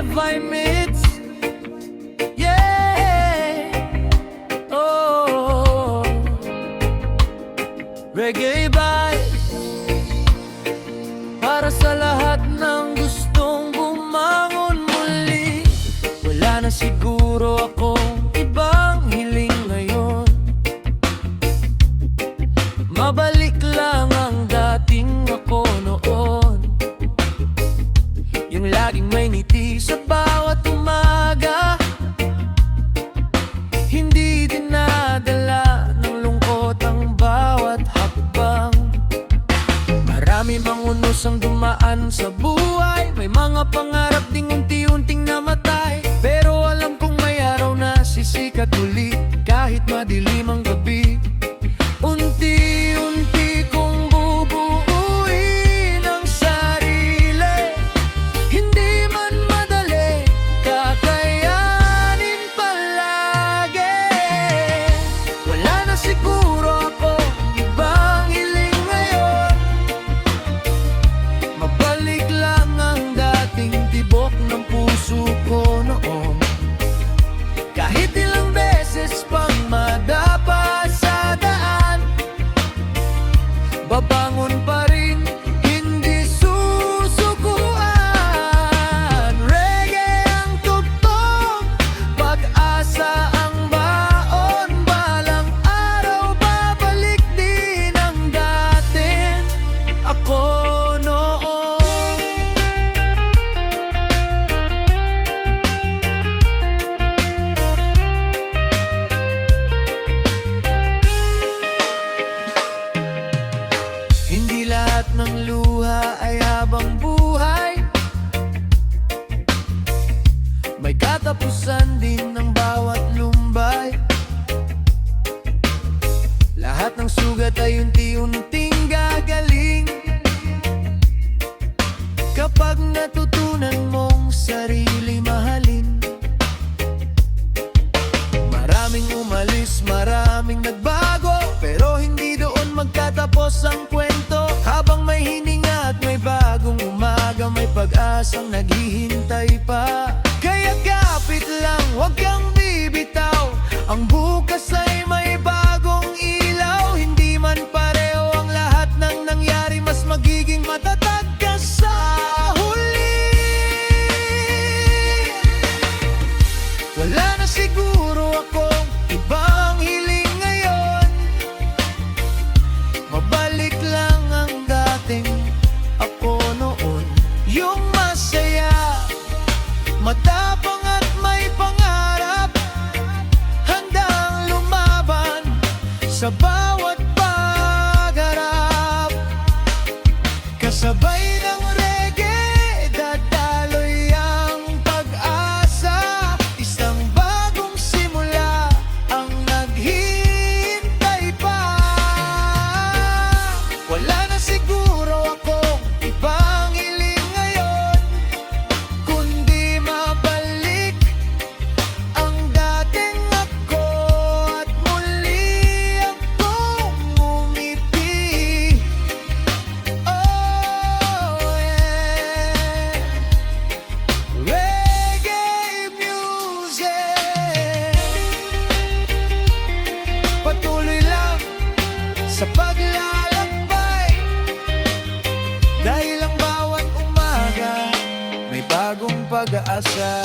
Levi Mitz. Yeah, oh, reggae vibes para sa lahat ng gustong bumangon muli. Wala na siguro akong ibang hiling ngayon. Mabalik lang ang dating ako noon, yung laging may ngiti sa bawat umaga, hindi dinadala ng lungkot ang bawat hakbang. Marami mang unos ang dumaan sa buhay, may mga pangarap ding unti-unting namatay. Pero alam kong may araw na sisikat ulit kahit madilim ang gabi. Unti-unti kong bubuuin ang sarili, hindi man madali, kakayanin palagi. Wala na siguro ako ibang hiling ngayon, mabalik lang ang dating tibok ng puso ko noon. Kahit ilang beses pang madapa sa daan, babangon pa rin, hindi susukuan. Reggae ang tugtog, pag-asa ang baon, balang araw babalik din ang dating ako noon. Hindi lahat ng luha ay habang buhay, may katapusan din ng bawat lumbay. Lahat ng sugat ay unti-unting gagaling kapag natutunan mong sarili mahalin. Maraming umalis, maraming nagbago, pero hindi doon magtatapos ang kwento. Habang may hininga at may bagong umaga, may pag-asang naghihintay pa. Kaya kapit lang, huwag kang bibitaw, ang bukas ay may bagong ilaw. Hindi man pareho ang lahat ng nangyari, mas magiging matatag ka sa huli. Wala na siguro akong ibang hiling ngayon, mabalik lang ang dating ako noon. Yung masaya, matapang at may pangarap, handang lumaban sa bawat pagharap. Kasabay ng reggae, dadaloy ang pag-asa, isang bagong simula ang naghihintay pa. Wala na siguro akong ibang hiling ngayon, kundi mabalik ang dating ako at muli akong ngumiti. Oh yeah, reggae music, patuloy lang sa paglalakbay, dahil ang bawat umaga may bagong pag-asa.